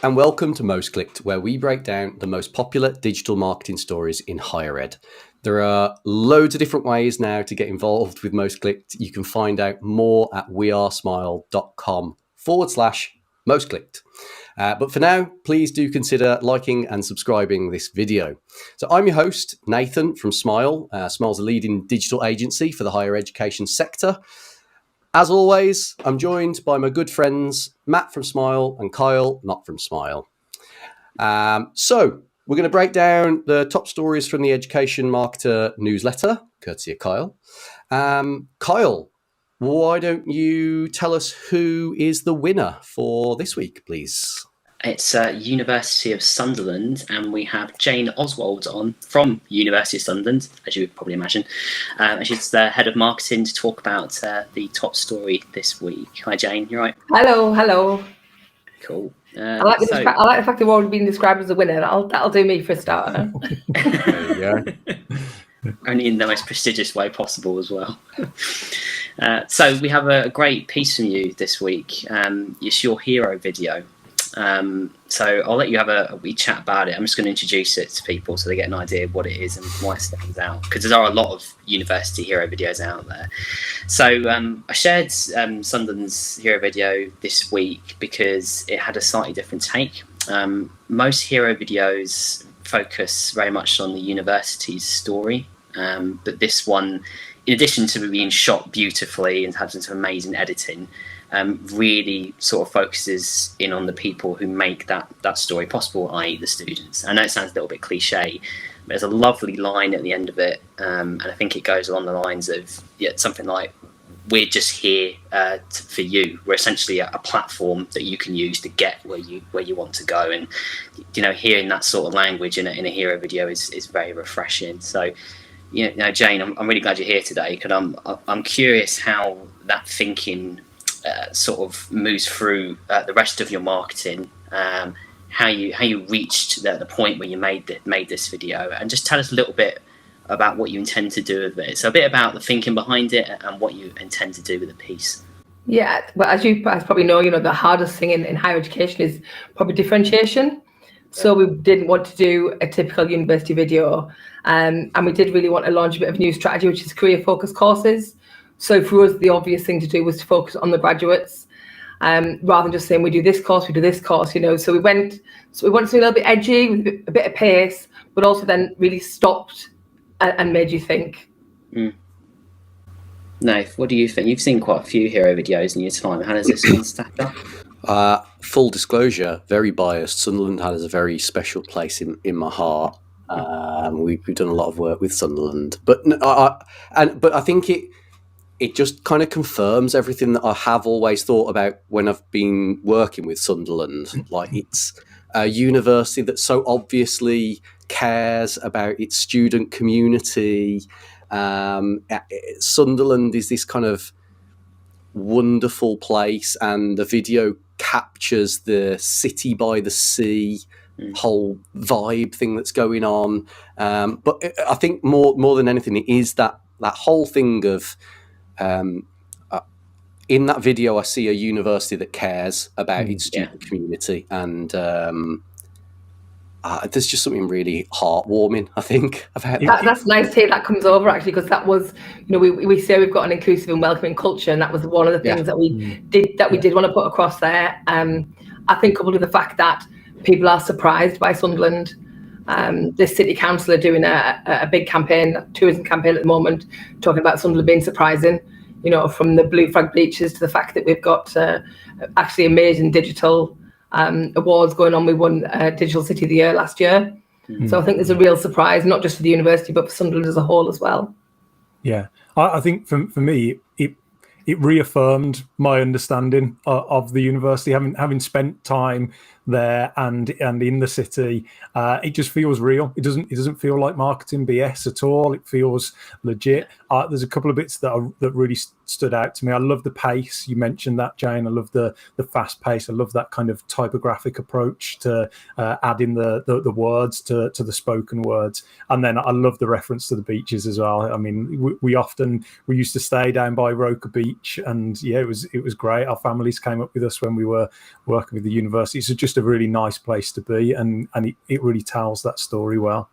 and welcome to Most Clicked, where we break down the most popular digital marketing stories in higher ed. There are loads of different ways now to get involved with Most Clicked. You can find out more at wearesmile.com/Most Clicked. But for now, please do consider liking and subscribing this video. So I'm your host, Nathan from Smile. Smile's a leading digital agency for the higher education sector. As always, I'm joined by my good friends, Matt from Smile and Kyle, not from Smile. So we're going to break down the top stories from the Education Marketer newsletter, courtesy of Kyle. Kyle, why don't you tell us who is the winner for this week, please? It's University of Sunderland, and we have Jane Oswald on from University of Sunderland, as you would probably imagine. She's the head of marketing to talk about the top story this week. Hi, Jane. You all right? Hello. Cool. I like the fact that we're already being described as a winner. That'll do me for a starter. There you go. Only in the most prestigious way possible as well. So we have a great piece from you this week. It's your hero video. So I'll let you have a wee chat about it. I'm just going to introduce it to people so they get an idea of what it is and why it stands out, because there are a lot of university hero videos out there. So I shared Sunderland's hero video this week because it had a slightly different take. Most hero videos focus very much on the university's story, but this one, in addition to being shot beautifully and having some amazing editing, really sort of focuses in on the people who make that story possible, i.e. the students. I know it sounds a little bit cliche, but there's a lovely line at the end of it, and I think it goes along the lines of something like, we're just here for you. We're essentially a platform that you can use to get where you want to go. And hearing that sort of language in a hero video is very refreshing. So Jane, I'm really glad you're here today, because I'm curious how that thinking sort of moves through the rest of your marketing, how you reached the point where you made this video, and just tell us a little bit about what you intend to do with it. So a bit about the thinking behind it and what you intend to do with the piece. Yeah, well, as you probably know, the hardest thing in higher education is probably differentiation. So we didn't want to do a typical university video, and we did really want to launch a bit of a new strategy, which is career focused courses. So for us, the obvious thing to do was to focus on the graduates, rather than just saying we do this course. So we went something a little bit edgy with a bit of pace, but also then really stopped and made you think. Nath, what do you think? You've seen quite a few hero videos in your time. How does this one stack up? Full disclosure, very biased. Sunderland has a very special place in my heart. We've done a lot of work with Sunderland, but I think it just kind of confirms everything that I have always thought about when I've been working with Sunderland. Like, it's a university that so obviously cares about its student community. Sunderland is this kind of wonderful place, and the video captures the city by the sea whole vibe thing that's going on. But I think more than anything, it is that whole thing of in that video, I see a university that cares about its student community, and there's just something really heartwarming, I think, about that. That's nice to hear that comes over, actually, because that was, we say we've got an inclusive and welcoming culture, and that was one of the things that we did want to put across there. I think coupled with the fact that people are surprised by Sunderland. The city council are doing a big campaign, tourism campaign at the moment, talking about Sunderland being surprising, from the blue flag bleachers to the fact that we've got actually amazing digital awards going on. We won Digital City of the Year last year. So I think there's a real surprise, not just for the university, but for Sunderland as a whole as well. Yeah, I think for me, it reaffirmed my understanding of the university, having spent time there and in the city. It just feels real. It doesn't feel like marketing BS at all. It feels legit. There's a couple of bits that really stood out to me. I love the pace. You mentioned that, Jane. I love the fast pace. I love that kind of typographic approach to adding the words to the spoken words. And then I love the reference to the beaches as well. I mean, we used to stay down by Roker Beach, and it was great. Our families came up with us when we were working with the university. So just just a really nice place to be, and it really tells that story well.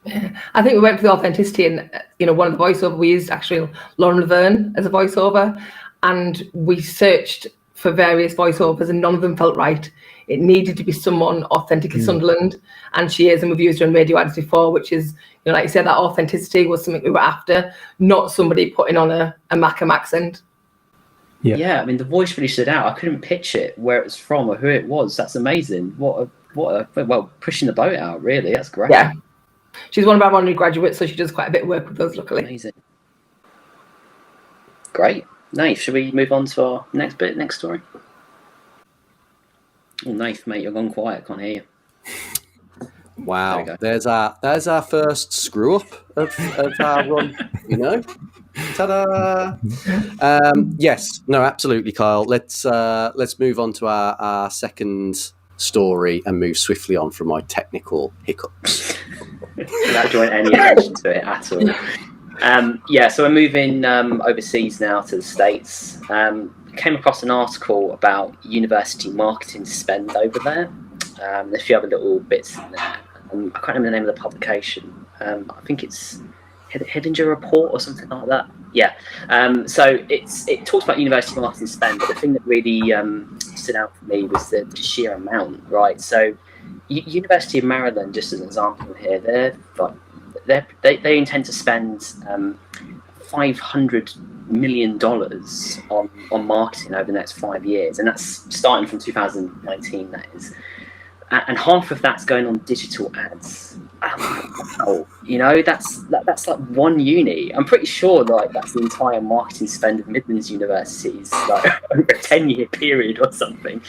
Yeah. I think we went for the authenticity, and one of the voiceover we used actually Lauren Laverne as a voiceover, and we searched for various voiceovers and none of them felt right. It needed to be someone authentically Sunderland, and she is, and we've used her in radio ads before, which is, like you said, that authenticity was something we were after, not somebody putting on a Macam accent. Yeah, I mean, the voice really stood out. I couldn't picture it, where it was from or who it was. That's amazing. What a pushing the boat out, really. That's great. Yeah. She's one of our honorary graduates, so she does quite a bit of work with us, luckily. Amazing. Great. Nath, should we move on to our next story? Oh, Nath, mate, you're gone quiet. Can't hear you. Wow. There's our first screw up of our run, Ta-da! Yes, no, absolutely, Kyle. Let's move on to our second story and move swiftly on from my technical hiccups. Without drawing any attention to it at all. So we're moving overseas now to the States. Came across an article about university marketing spend over there. There's a few other little bits in there. I can't remember the name of the publication. I think it's Hedinger Report or something like that. Yeah. So it talks about university marketing spend, but the thing that really stood out for me was the sheer amount, right? So University of Maryland, just as an example here, they intend to spend $500 million on marketing over the next 5 years, and that's starting from 2019. That is, and half of that's going on digital ads. Wow, that's like one uni. I'm pretty sure that's the entire marketing spend of Midlands universities, over a 10-year period or something.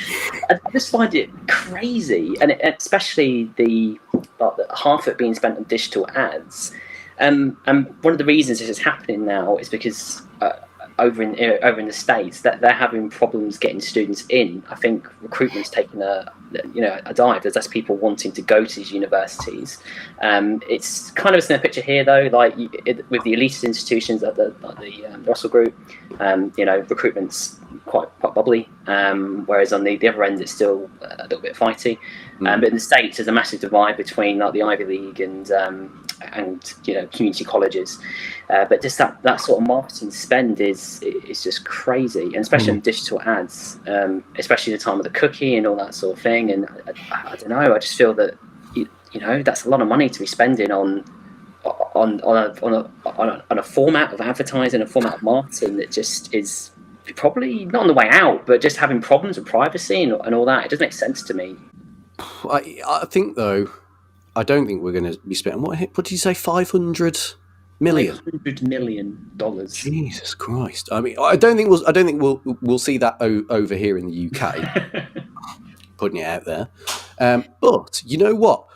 I just find it crazy, and especially the half of it being spent on digital ads. And one of the reasons this is happening now is because over in the States that they're having problems getting students in. I think recruitment's taken a dive. There's less people wanting to go to these universities. It's kind of a similar picture here, though. With the elitist institutions like the Russell Group, recruitment's quite bubbly. Whereas on the other end, it's still a little bit fighty. But in the States, there's a massive divide between the Ivy League and community colleges. But just that sort of marketing spend is just crazy, and especially on digital ads, especially the time of the cookie and all that sort of thing. And I don't know, I just feel that that's a lot of money to be spending on a format of advertising, a format of marketing that just is probably not on the way out, but just having problems with privacy and all that. It doesn't make sense to me. I think, though, I don't think we're going to be spending, what did you say, 500 million? $500 million. Jesus Christ! I mean, I don't think we'll see that over here in the UK. Putting it out there, but you know what?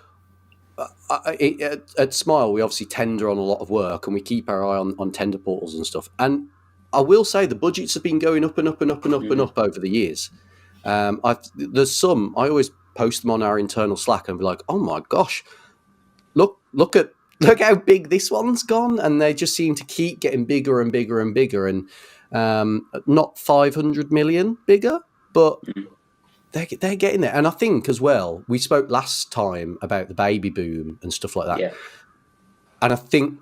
At Smile, we obviously tender on a lot of work, and we keep our eye on tender portals and stuff. And I will say the budgets have been going up and up and up and up and up over the years. There's some, I always post them on our internal Slack and be like, oh my gosh, look how big this one's gone, and they just seem to keep getting bigger and bigger and bigger, and not 500 million bigger, but they're getting there. And I think as well, we spoke last time about the baby boom and stuff like that. Yeah. And I think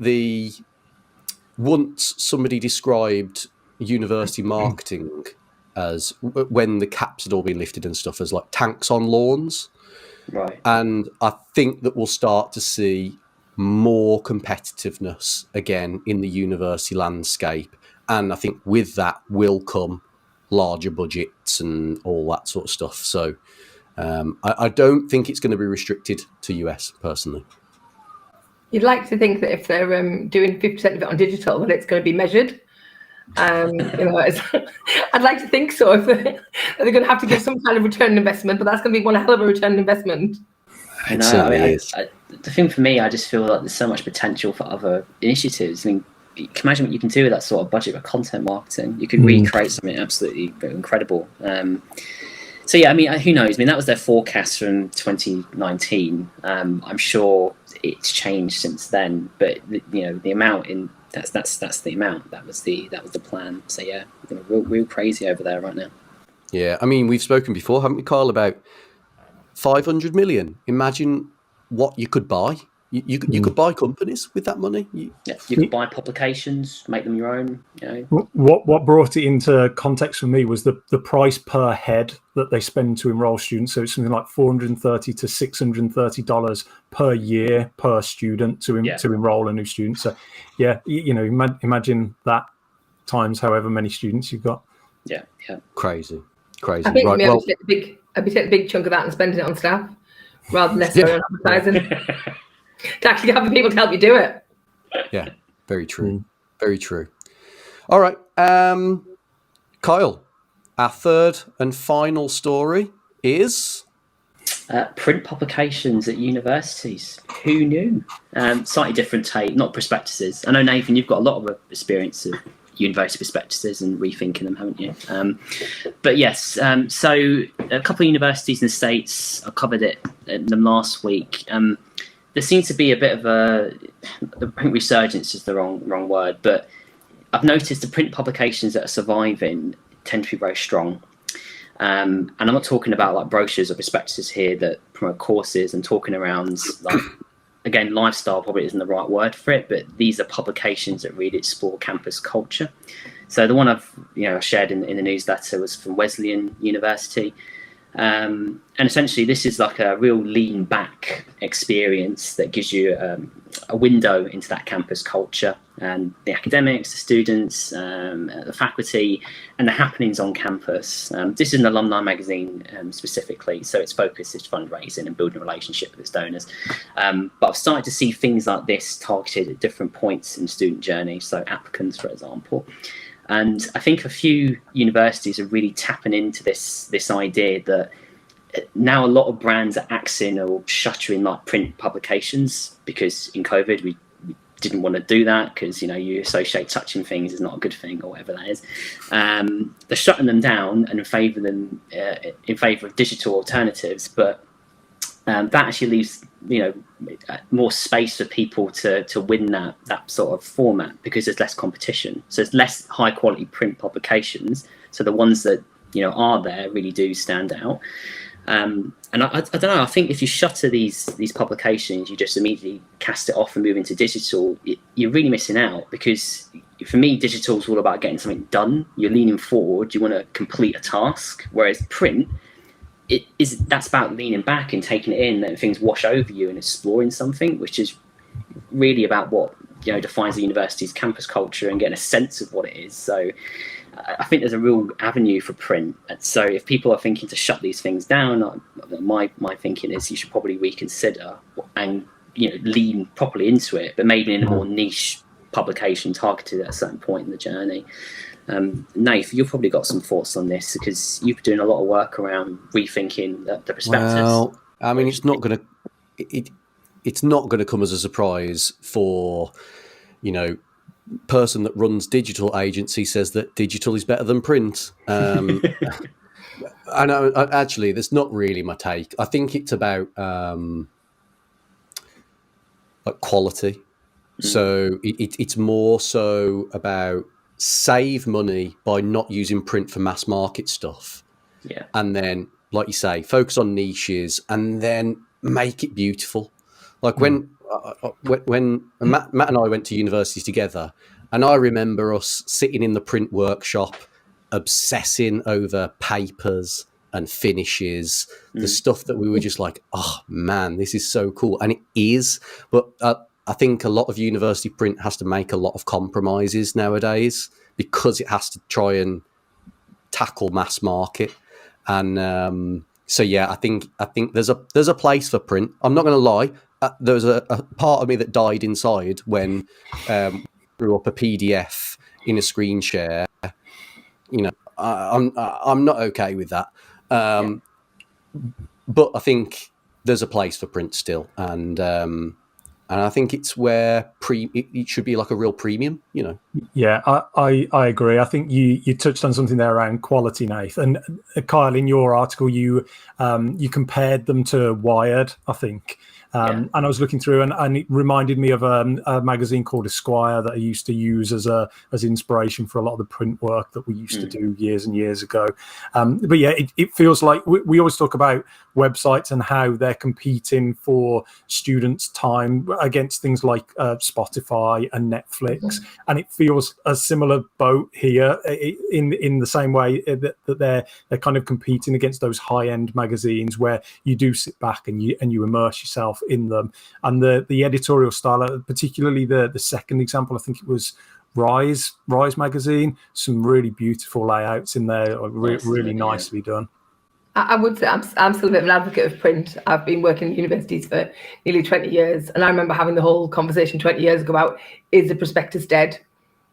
once somebody described university marketing as, when the caps had all been lifted and stuff, as like tanks on lawns. Right. And I think that we'll start to see more competitiveness again in the university landscape. And I think with that will come larger budgets and all that sort of stuff. So I don't think it's going to be restricted to US, personally. You'd like to think that if they're doing 50% of it on digital, that it's going to be measured. I'd like to think so. If they're going to have to give some kind of return on investment, but that's going to be one hell of a return on investment. It certainly is. The thing for me, I just feel like there's so much potential for other initiatives. I mean, you can imagine what you can do with that sort of budget for content marketing. You could recreate something absolutely incredible. So yeah, I mean, who knows? I mean, that was their forecast from 2019. I'm sure it's changed since then, but the amount in that's the amount. That was the plan. So yeah, real crazy over there right now. Yeah, I mean, we've spoken before, haven't we, Kyle, about 500 million. Imagine what you could buy. You could buy companies with that money. You could buy publications, make them your own. What brought it into context for me was the price per head that they spend to enroll students. So it's something like $430 to $630 per year per student to enroll a new student. So imagine that times however many students you've got. Yeah. Crazy. I think I'd be taking a big chunk of that and spending it on staff rather than necessarily on advertising. To actually having people to help you do it. Yeah, very true. Very true. All right. Kyle, our third and final story is... print publications at universities. Who knew? Slightly different take, not prospectuses. I know, Nathan, you've got a lot of experience of university prospectuses and rethinking them, haven't you? But yes, so a couple of universities in the States, I covered them last week. There seems to be a bit of I think resurgence is the wrong word, but I've noticed the print publications that are surviving tend to be very strong. And I'm not talking about like brochures or prospectuses here that promote courses. I'm talking around, like, again, lifestyle probably isn't the right word for it, but these are publications that really explore campus culture. So the one I've shared in the newsletter was from Wesleyan University. And essentially this is like a real lean back experience that gives you a window into that campus culture and the academics, the students, the faculty, and the happenings on campus. This is an alumni magazine specifically, so its focus is fundraising and building a relationship with its donors. But I've started to see things like this targeted at different points in student journey, so applicants, for example. And I think a few universities are really tapping into this idea that now a lot of brands are axing or shuttering like print publications, because in COVID we didn't want to do that because you associate touching things is not a good thing or whatever that is. They're shutting them down and in favour of digital alternatives, but that actually leaves more space for people to win that sort of format, because there's less competition. So there's less high quality print publications. So the ones that are there really do stand out. And I don't know. I think if you shutter these publications, you just immediately cast it off and move into digital. You're really missing out, because for me, digital is all about getting something done. You're leaning forward. You want to complete a task, whereas print, that's about leaning back and taking it in, letting things wash over you and exploring something, which is really about what defines the university's campus culture and getting a sense of what it is. So I think there's a real avenue for print. So if people are thinking to shut these things down, my thinking is you should probably reconsider and lean properly into it, but maybe in a more niche publication targeted at a certain point in the journey. Nath, you've probably got some thoughts on this, because you've been doing a lot of work around rethinking the perspectives. Well, I mean, it's not going to come as a surprise for, person that runs digital agency says that digital is better than print. I know, actually, that's not really my take. I think it's about like quality. So it's more so about save money by not using print for mass market stuff. Yeah. And then, like you say, focus on niches and then make it beautiful. Like when Matt and I went to university together, and I remember us sitting in the print workshop, obsessing over papers and finishes, the stuff that we were just like, oh man, this is so cool. And it is, but I think a lot of university print has to make a lot of compromises nowadays, because it has to try and tackle mass market. And so yeah, I think there's a place for print. I'm not going to lie. There was a part of me that died inside when threw up a PDF in a screen share. I'm not okay with that. But I think there's a place for print still, and I think it's where it should be like a real premium, Yeah, I agree. I think you touched on something there around quality, Nath. And Kyle, in your article, you compared them to Wired, I think. And I was looking through, and it reminded me of a magazine called Esquire that I used to use as inspiration for a lot of the print work that we used to do years and years ago. But yeah, it feels like we always talk about websites and how they're competing for students' time against things like Spotify and Netflix, and it feels a similar boat here in the same way that they're kind of competing against those high-end magazines where you do sit back and you immerse yourself in them. And the editorial style, particularly the second example, I think it was Rise magazine, some really beautiful layouts in there, really nicely done. I would say I'm still a bit of an advocate of print. I've been working in universities for nearly 20 years, and I remember having the whole conversation 20 years ago about, is the prospectus dead?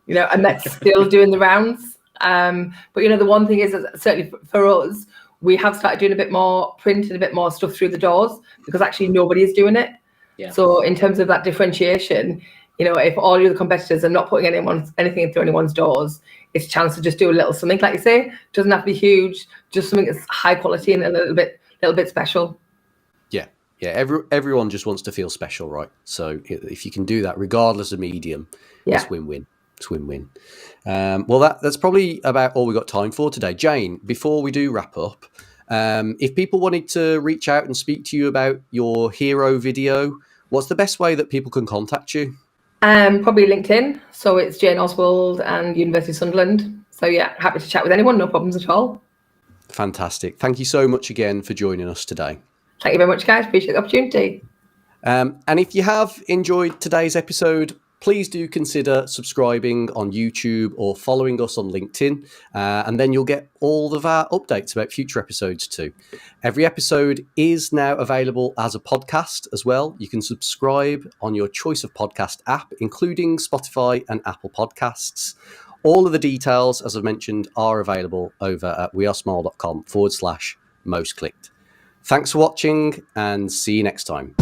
And that's still doing the rounds. But the one thing is that certainly for us, we have started doing a bit more print and a bit more stuff through the doors, because actually nobody is doing it. Yeah. So in terms of that differentiation, if all your other competitors are not putting anything through anyone's doors, it's a chance to just do a little something, like you say. It doesn't have to be huge, just something that's high quality and a little bit special. Yeah. Everyone just wants to feel special, right? So if you can do that, regardless of medium, it's win-win. It's win-win. Well, that's probably about all we've got time for today. Jane, before we do wrap up, if people wanted to reach out and speak to you about your hero video, what's the best way that people can contact you? Probably LinkedIn. So it's Jane Oswald and University of Sunderland. So yeah, happy to chat with anyone. No problems at all. Fantastic. Thank you so much again for joining us today. Thank you very much, guys. Appreciate the opportunity. And if you have enjoyed today's episode, please do consider subscribing on YouTube or following us on LinkedIn, and then you'll get all of our updates about future episodes too. Every episode is now available as a podcast as well. You can subscribe on your choice of podcast app, including Spotify and Apple Podcasts. All of the details, as I've mentioned, are available over at wearesmile.com/most clicked. Thanks for watching, and see you next time.